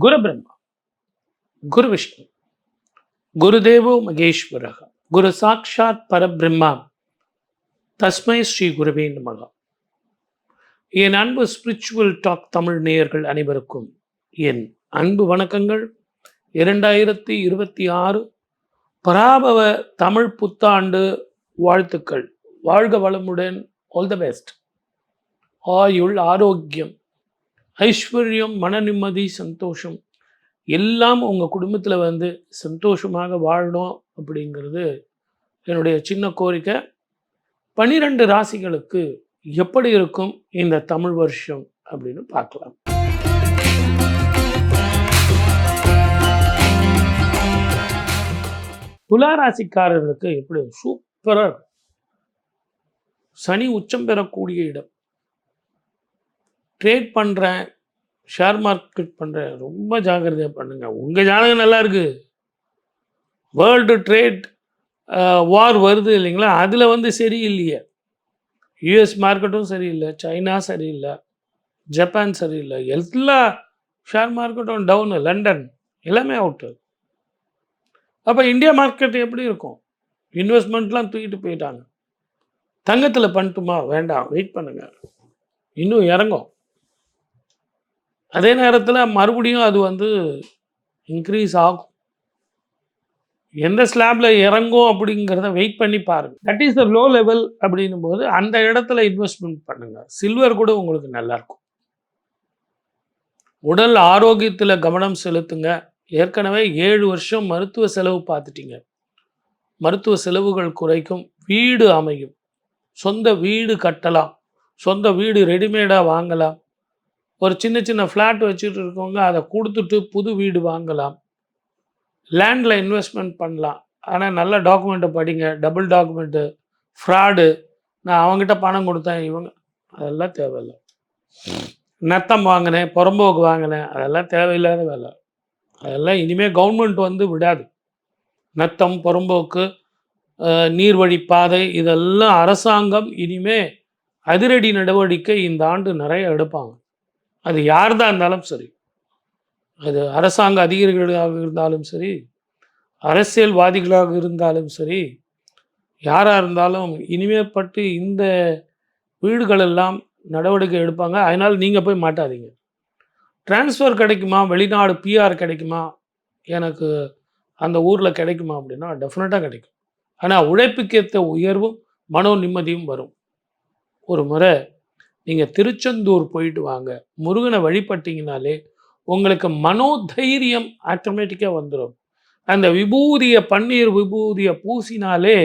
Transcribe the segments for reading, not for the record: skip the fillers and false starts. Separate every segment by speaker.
Speaker 1: குரு பிரம்மா, குரு விஷ்ணு, குருதேவோ மகேஸ்வரக, குரு சாட்சாத் பரபிரம்மா, தஸ்மை ஸ்ரீ குருவே நமக. என் அன்பு ஸ்பிரிச்சுவல் டாக் தமிழ் நேயர்கள் அனைவருக்கும் என் அன்பு வணக்கங்கள். 2026 பராபவ தமிழ் புத்தாண்டு வாழ்த்துக்கள். வாழ்க வளமுடன். All the best. ஆயுள், ஆரோக்கியம், ஐஸ்வர்யம், மன நிம்மதி, சந்தோஷம் எல்லாம் உங்கள் குடும்பத்தில் சந்தோஷமாக வாழணும் அப்படிங்கிறது என்னுடைய சின்ன கோரிக்கை. 12 ராசிகளுக்கு எப்படி இருக்கும் இந்த தமிழ் வருஷம் அப்படின்னு பார்க்கலாம். துலா ராசிக்காரர்களுக்கு எப்படி சூப்பராக இருக்கும். சனி உச்சம் பெறக்கூடிய இடம். ட்ரேட் பண்ணுறேன், ஷேர் மார்க்கெட் பண்ணுறேன், ரொம்ப ஜாக்கிரதையாக பண்ணுங்கள். உங்கள் ஜாதகம் நல்லா இருக்குது. வேர்ல்டு ட்ரேட் வார் வருது இல்லைங்களா, அதில் சரியில்லையே. யூஎஸ் மார்க்கெட்டும் சரியில்லை, சைனா சரியில்லை, ஜப்பான் சரியில்லை, எல்லா ஷேர் மார்க்கெட்டும் டவுனு, லண்டன் எல்லாமே அவுட்டு. அப்போ இந்தியா மார்க்கெட் எப்படி இருக்கும்? இன்வெஸ்ட்மெண்ட்லாம் தூக்கிட்டு போயிட்டாங்க. தங்கத்தில் பண்ணட்டுமா? வேண்டாம், வெயிட் பண்ணுங்கள், இன்னும் இறங்கும். அதே நேரத்தில் மறுபடியும் அது இன்க்ரீஸ் ஆகும். எந்த ஸ்லாப்ல இறங்கும் அப்படிங்கிறத வெயிட் பண்ணி பாருங்கள். That is the low level அப்படின்னும் போது அந்த இடத்துல இன்வெஸ்ட்மெண்ட் பண்ணுங்கள். சில்வர் கூட உங்களுக்கு நல்லாயிருக்கும். உடல் ஆரோக்கியத்தில் கவனம் செலுத்துங்க. ஏற்கனவே 7 வருஷம் மருத்துவ செலவு பார்த்துட்டீங்க. மருத்துவ செலவுகள் குறைக்கும். வீடு அமையும். சொந்த வீடு கட்டலாம். சொந்த வீடு ரெடிமேடாக வாங்கலாம். ஒரு சின்ன சின்ன ஃப்ளாட் வச்சுட்டு இருக்கவங்க அதை கொடுத்துட்டு புது வீடு வாங்கலாம். லேண்டில் இன்வெஸ்ட்மெண்ட் பண்ணலாம். ஆனால் நல்ல டாக்குமெண்ட்டை படிங்க. டபுள் டாக்குமெண்ட்டு, ஃப்ராடு, நான் அவங்ககிட்ட பணம் கொடுத்தேன், இவங்க, அதெல்லாம் தேவையில்லை. நத்தம் வாங்கினேன், புறம்போக்கு வாங்கினேன், அதெல்லாம் தேவையில்லாத வேலை. அதெல்லாம் இனிமேல் கவர்மெண்ட் விடாது. நத்தம், புறம்போக்கு, நீர்வழி பாதை, இதெல்லாம் அரசாங்கம் இனிமே அதிரடி நடவடிக்கை இந்த ஆண்டு நிறைய எடுப்பாங்க. அது யார் தான் இருந்தாலும் சரி, அது அரசாங்க அதிகாரிகளாக இருந்தாலும் சரி, அரசியல்வாதிகளாக இருந்தாலும் சரி, யாராக இருந்தாலும் இனிமேற்பட்டு இந்த வீடுகளெல்லாம் நடவடிக்கை எடுப்பாங்க. அதனால் நீங்கள் போய் மாட்டாதீங்க. டிரான்ஸ்ஃபர் கிடைக்குமா, வெளிநாடு பிஆர் கிடைக்குமா, எனக்கு அந்த ஊரில் கிடைக்குமா அப்படின்னா டெஃபினட்டாக கிடைக்கும். ஆனால் உழைப்புக்கேற்ற உயர்வும் மனோ நிம்மதியும் வரும். ஒரு முறை நீங்கள் திருச்செந்தூர் போயிட்டு வாங்க. முருகனை வழிபட்டிங்கனாலே உங்களுக்கு மனோதைரியம் ஆட்டோமேட்டிக்காக வந்துடும். அந்த விபூதியை, பன்னீர் விபூதியை பூசினாலே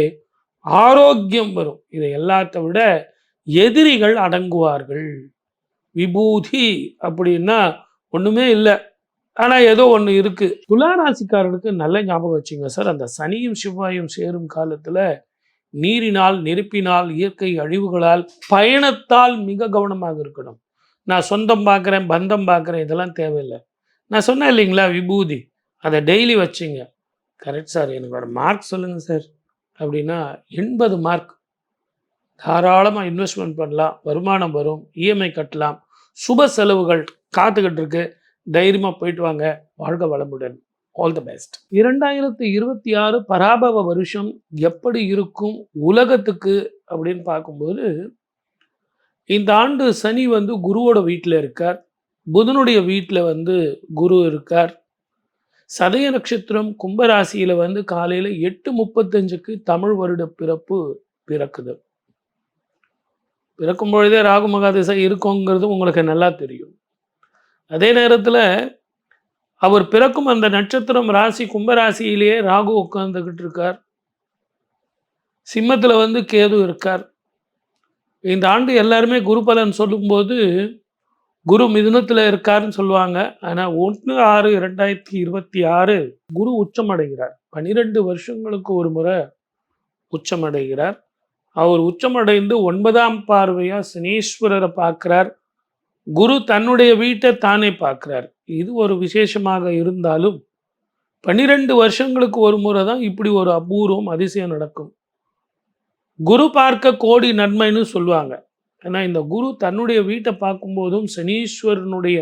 Speaker 1: ஆரோக்கியம் வரும். இதை எல்லாத்த விட எதிரிகள் அடங்குவார்கள். விபூதி அப்படின்னா ஒன்றுமே இல்லை, ஆனால் ஏதோ ஒன்று இருக்குது. துளாராசிக்காரனுக்கு நல்ல ஞாபகம் வச்சுங்க சார். அந்த சனியும் செவ்வாயும் சேரும் காலத்தில் நீரினால், நெருப்பினால், இயற்கை அழிவுகளால், பயணத்தால் மிக கவனமாக இருக்கணும். நான் சொந்தம் பார்க்குறேன், பந்தம் பார்க்குறேன், இதெல்லாம் தேவையில்லை. நான் சொன்னேன் இல்லைங்களா, விபூதி, அதை டெய்லி வச்சுங்க. கரெக்ட் சார், எனக்கு ஒரு மார்க் சொல்லுங்கள் சார் அப்படின்னா 80 மார்க். தாராளமாக இன்வெஸ்ட்மெண்ட் பண்ணலாம், வருமானம் வரும், இஎம்ஐ கட்டலாம், சுப செலவுகள் காத்துக்கிட்டு இருக்கு. தைரியமாக போயிட்டு வாங்க. வாழ்க வளமுடன். All the best. 2026 பராபவ வருஷம் எப்படி இருக்கும் உலகத்துக்கு அப்படின்னு பார்க்கும்போது, இந்த ஆண்டு சனி குருவோட வீட்டில் இருக்கார். புதனுடைய வீட்டில் குரு இருக்கார். சதய நட்சத்திரம் கும்பராசியில் காலையில் 8:35க்கு தமிழ் வருட பிறப்பு பிறக்குது. பிறக்கும் பொழுதே ராகு மகாதிசை இருக்குங்கிறது உங்களுக்கு நல்லா தெரியும். அதே நேரத்தில் அவர் பிறக்கும் அந்த நட்சத்திரம் ராசி கும்பராசியிலேயே ராகு உட்கார்ந்துக்கிட்டு இருக்கார். சிம்மத்தில் கேது இருக்கார். இந்த ஆண்டு எல்லாருமே குரு பலன் சொல்லும்போது குரு மிதுனத்தில் இருக்காருன்னு சொல்லுவாங்க. ஆனால் 1/6/2026 குரு உச்சமடைகிறார். 12 வருஷங்களுக்கு ஒரு முறை உச்சமடைகிறார். அவர் உச்சமடைந்து 9ஆம் பார்வையாக சனீஸ்வரரை பார்க்குறார். குரு தன்னுடைய வீட்டை தானே பார்க்குறார். இது ஒரு விசேஷமாக இருந்தாலும் 12 வருஷங்களுக்கு ஒரு முறை தான் இப்படி ஒரு அபூர்வம், அதிசயம் நடக்கும். குரு பார்க்க கோடி நன்மைன்னு சொல்லுவாங்க. ஏன்னா இந்த குரு தன்னுடைய வீட்டை பார்க்கும்போதும் சனீஸ்வரனுடைய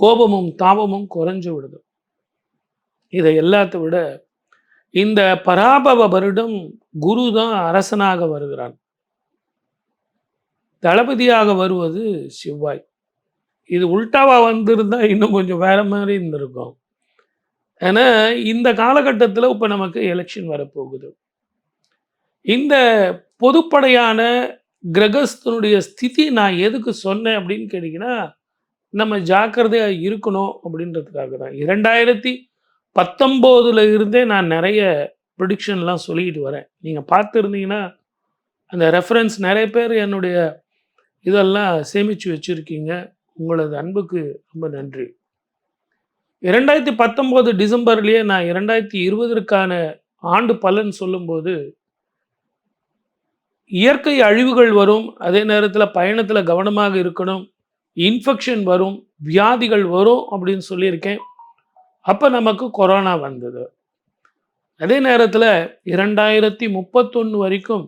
Speaker 1: கோபமும் தாபமும் குறைஞ்சு விடுது. இதை எல்லாத்த விட இந்த பராபவ வருடம் குரு தான் அரசனாக வருகிறான். தளபதியாக வருவது செவ்வாய். இது உல்டாவா வந்திருந்தா இன்னும் கொஞ்சம் வேற மாதிரி இருந்திருக்கும். ஏன்னா இந்த காலகட்டத்தில் இப்போ நமக்கு எலெக்ஷன் வரப்போகுது. இந்த பொதுப்படையான கிரகஸ்தனுடைய ஸ்திதி நான் எதுக்கு சொன்னேன் அப்படின்னு கேட்டிங்கன்னா, நம்ம ஜாக்கிரதையாக இருக்கணும் அப்படின்றதுக்காக தான். 2019 இருந்தே நான் நிறைய ப்ரிடிக்ஷன்லாம் சொல்லிக்கிட்டு வரேன். நீங்கள் பார்த்துருந்தீங்கன்னா அந்த ரெஃபரன்ஸ் நிறைய பேர் என்னுடைய இதெல்லாம் சேமித்து வச்சுருக்கீங்க. உங்களது அன்புக்கு ரொம்ப நன்றி. 2019 டிசம்பர்லேயே நான் 2020க்கான ஆண்டு பலன் சொல்லும்போது, இயற்கை அழிவுகள் வரும், அதே நேரத்தில் பயணத்தில் கவனமாக இருக்கணும், இன்ஃபெக்ஷன் வரும், வியாதிகள் வரும் அப்படின்னு சொல்லியிருக்கேன். அப்போ நமக்கு கொரோனா வந்தது. அதே நேரத்தில் 2031 வரைக்கும்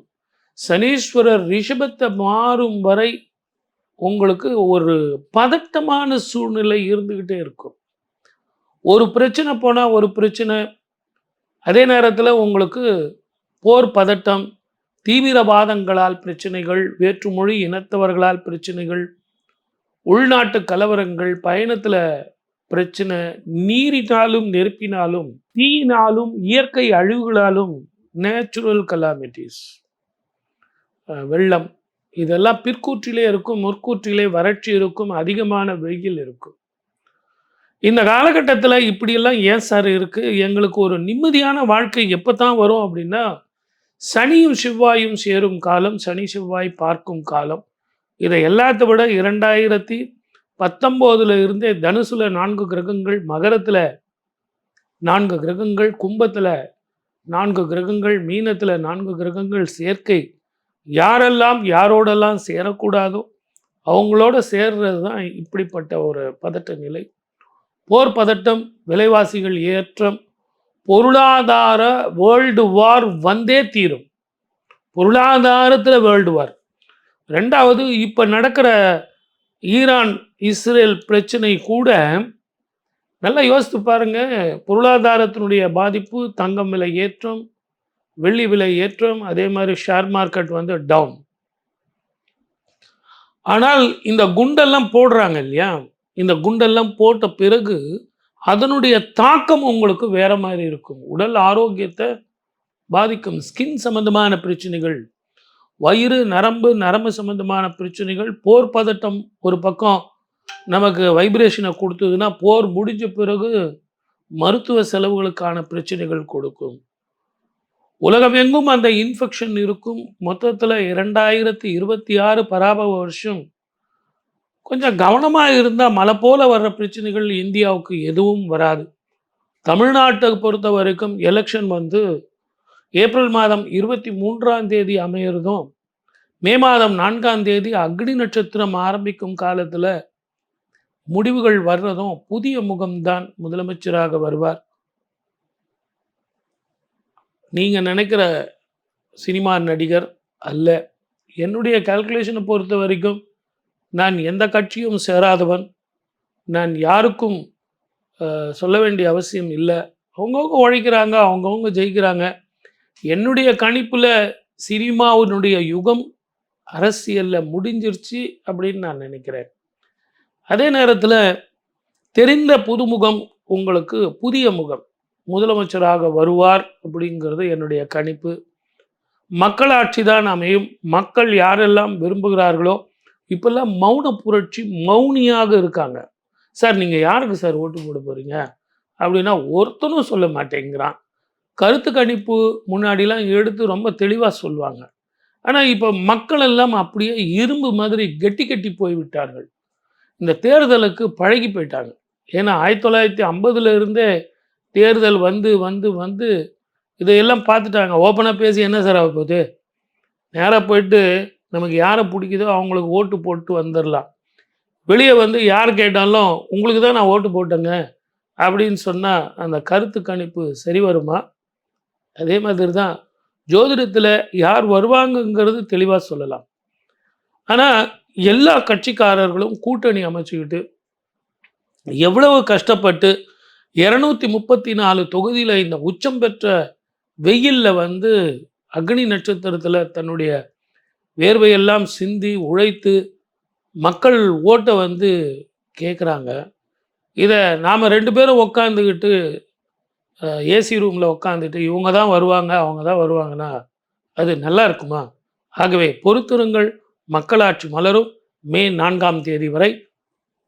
Speaker 1: சனீஸ்வரர் ரிஷபத்தை மாறும் வரை உங்களுக்கு ஒரு பதட்டமான சூழ்நிலை இருந்துக்கிட்டே இருக்கும். ஒரு பிரச்சனை போனால் ஒரு பிரச்சனை, அதே நேரத்தில் உங்களுக்கு போர் பதட்டம், தீவிரவாதங்களால் பிரச்சனைகள், வேற்றுமொழி இனத்தவர்களால் பிரச்சனைகள், உள்நாட்டு கலவரங்கள், பயணத்தில் பிரச்சனை, நீரினாலும் நெருப்பினாலும் தீயினாலும் இயற்கை அழிவுகளாலும் நேச்சுரல் கலாமிட்டிஸ், வெள்ளம், இதெல்லாம் பிற்கூற்றிலே இருக்கும், முற்கூற்றிலே வறட்சி இருக்கும், அதிகமான வெயில் இருக்கும். இந்த காலகட்டத்தில் இப்படியெல்லாம் ஏன் சார் இருக்குது, எங்களுக்கு ஒரு நிம்மதியான வாழ்க்கை எப்போ தான் வரும் அப்படின்னா, சனியும் செவ்வாயும் சேரும் காலம், சனி செவ்வாய் பார்க்கும் காலம். இதை எல்லாத்த விட 2019 இருந்தே தனுசுல 4 கிரகங்கள், மகரத்தில் 4 கிரகங்கள், கும்பத்தில் 4 கிரகங்கள், மீனத்தில் 4 கிரகங்கள் சேர்க்கை. யாரெல்லாம் யாரோடெல்லாம் சேரக்கூடாதோ அவங்களோட சேர்றது தான் இப்படிப்பட்ட ஒரு பதட்ட நிலை. போர் பதட்டம், விலைவாசிகள் ஏற்றம், பொருளாதார வேர்ல்டு வார் வந்தே தீரும். பொருளாதாரத்தில் வேர்ல்டு வார். ரெண்டாவது, இப்போ நடக்கிற ஈரான் இஸ்ரேல் பிரச்சனை கூட நல்லா யோசித்து பாருங்க. பொருளாதாரத்தினுடைய பாதிப்பு, தங்கம் விலை ஏற்றம், வெள்ளி விலை ஏற்றம், அதே மாதிரி ஷேர் மார்க்கெட் வந்து டவுன். ஆனால் இந்த குண்டெல்லாம் போடுறாங்க இல்லையா, இந்த குண்டெல்லாம் போட்ட பிறகு அதனுடைய தாக்கம் உங்களுக்கு வேற மாதிரி இருக்கும். உடல் ஆரோக்கியத்தை பாதிக்கும். ஸ்கின் சம்பந்தமான பிரச்சனைகள், வயிறு, நரம்பு சம்பந்தமான பிரச்சனைகள், போர் பதட்டம் ஒரு பக்கம் நமக்கு வைப்ரேஷனை கொடுத்ததுன்னா, போர் முடிஞ்ச பிறகு மருத்துவ செலவுகளுக்கான பிரச்சனைகள் கொடுக்கும். உலகமெங்கும் அந்த இன்ஃபெக்ஷன் இருக்கும். மொத்தத்தில் 2026 பராபவ வருஷம் கொஞ்சம் கவனமாக இருந்தால் மழை போல வர்ற பிரச்சனைகள் இந்தியாவுக்கு எதுவும் வராது. தமிழ்நாட்டை பொறுத்த வரைக்கும் எலெக்ஷன் வந்து ஏப்ரல் மாதம் 23ஆம் தேதி அமையிறதும், மே மாதம் 4ஆம் தேதி அக்னி நட்சத்திரம் ஆரம்பிக்கும் காலத்தில் முடிவுகள் வர்றதும் புதிய முகம்தான் முதலமைச்சராக வருவார். நீங்கள் நினைக்கிற சினிமா நடிகர் அல்ல. என்னுடைய கால்குலேஷனை பொறுத்த வரைக்கும் நான் எந்த கட்சியும் சேராதவன். நான் யாருக்கும் சொல்ல வேண்டிய அவசியம் இல்லை. அவங்கவுங்க உழைக்கிறாங்க, அவங்கவுங்க ஜெயிக்கிறாங்க. என்னுடைய கணிப்பில் சினிமாவினுடைய யுகம் அரசியலில் முடிஞ்சிருச்சு அப்படின்னு நான் நினைக்கிறேன். அதே நேரத்தில் தெரிந்த புதுமுகம், உங்களுக்கு புதிய முகம் முதலமைச்சராக வருவார் அப்படிங்கிறது என்னுடைய கணிப்பு. மக்களாட்சி தான் அமையும். மக்கள் யாரெல்லாம் விரும்புகிறார்களோ, இப்போல்லாம் மௌன புரட்சி, மௌனியாக இருக்காங்க. சார் நீங்கள் யாருக்கு சார் ஓட்டு போட போகிறீங்க அப்படின்னா ஒருத்தனும் சொல்ல மாட்டேங்கிறான். கருத்து கணிப்பு முன்னாடிலாம் எடுத்து ரொம்ப தெளிவாக சொல்லுவாங்க. ஆனால் இப்போ மக்கள் எல்லாம் அப்படியே இரும்பு மாதிரி கெட்டி கெட்டி போய்விட்டார்கள். இந்த தேர்தலுக்கு பழகி போயிட்டாங்க. ஏன்னா 1950 இருந்தே தேர்தல் வந்து வந்து வந்து இதையெல்லாம் பார்த்துட்டாங்க. ஓப்பனாக பேசி என்ன சார் ஆக போகுது, நேராக போயிட்டு நமக்கு யாரை பிடிக்குதோ அவங்களுக்கு ஓட்டு போட்டு வந்துடலாம். வெளியே வந்து யார் கேட்டாலும் உங்களுக்கு தான் நான் ஓட்டு போட்டேங்க அப்படின்னு சொன்னால் அந்த கருத்து கணிப்பு சரி வருமா? அதே மாதிரி தான் ஜோதிடத்தில் யார் வருவாங்கங்கிறது தெளிவாக சொல்லலாம். ஆனால் எல்லா கட்சிக்காரர்களும் கூட்டணி அமைச்சுக்கிட்டு எவ்வளவு கஷ்டப்பட்டு 234 தொகுதியில இந்த உச்சம் பெற்ற வெயில்ல வந்து அக்னி நட்சத்திரத்துல தன்னுடைய வேர்வையெல்லாம் சிந்தி உழைத்து மக்கள் ஓட்ட வந்து கேட்குறாங்க. இத நாம 2 பேரும் உட்காந்துக்கிட்டு ஏசி ரூம்ல உட்காந்துட்டு இவங்க தான் வருவாங்க, அவங்க தான் வருவாங்கன்னா, அது நல்லா இருக்குமா? ஆகவே பொறுத்திருங்கள். மக்களாட்சி மலரும். மே 4ஆம் தேதி வரை.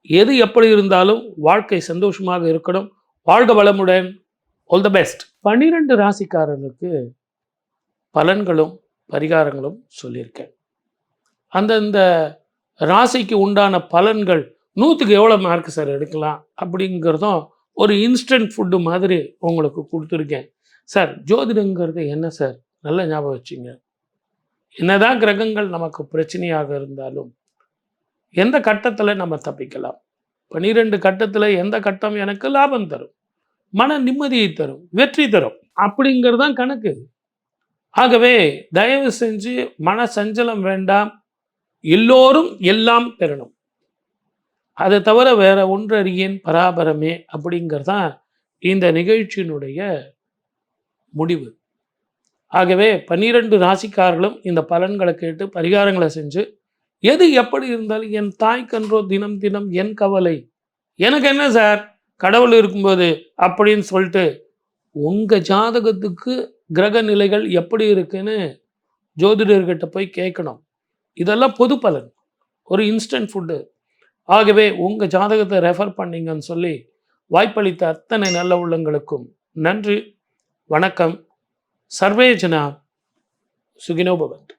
Speaker 1: எது எப்படி இருந்தாலும் வாழ்க்கை சந்தோஷமாக இருக்கணும். வாழ்க வளமுடன். All the best. 12 ராசிக்காரர்களுக்கு பலன்களும், பரிகாரங்களும் சொல்லியிருக்கேன். அந்தந்த ராசிக்கு உண்டான பலன்கள் 100க்கு எவ்வளோ மார்க் சார் எடுக்கலாம் அப்படிங்கிறதும் ஒரு இன்ஸ்டன்ட் ஃபுட்டு மாதிரி உங்களுக்கு கொடுத்துருக்கேன். சார் ஜோதிடங்கிறது என்ன சார்? நல்ல ஞாபகம் வச்சுங்க. என்னதான் கிரகங்கள் நமக்கு பிரச்சனையாக இருந்தாலும் எந்த கட்டத்தில் நம்ம தப்பிக்கலாம்? 12 கட்டத்தில் எந்த கட்டம் எனக்கு லாபம் தரும், மன நிம்மதியை தரும், வெற்றி தரும் அப்படிங்கிறது தான் கணக்கு. ஆகவே தயவு செஞ்சு மன சஞ்சலம் வேண்டாம். எல்லோரும் எல்லாம் பெறணும். அதை தவிர வேற ஒன்றறியேன் பராபரமே அப்படிங்கிறது தான் இந்த நிகழ்ச்சியினுடைய முடிவு. ஆகவே 12 ராசிக்காரர்களும் இந்த பலன்களை கேட்டு பரிகாரங்களை செஞ்சு எது எப்படி இருந்தாலும் என் தாய்க்கன்றோ தினம் தினம் என் கவலை, எனக்கு என்ன சார் கடவுள் இருக்கும்போது அப்படின்னு சொல்லிட்டு உங்க ஜாதகத்துக்கு கிரக நிலைகள் எப்படி இருக்குன்னு ஜோதிடர்கிட்ட போய் கேட்கணும். இதெல்லாம் பொது பலன், ஒரு இன்ஸ்டன்ட் ஃபுட்டு. ஆகவே உங்க ஜாதகத்தை ரெஃபர் பண்ணீங்கன்னு சொல்லி வாய்ப்பளித்த அத்தனை நல்ல உள்ளங்களுக்கும் நன்றி. வணக்கம். சர்வே ஜனா சுகினோ பவந்து.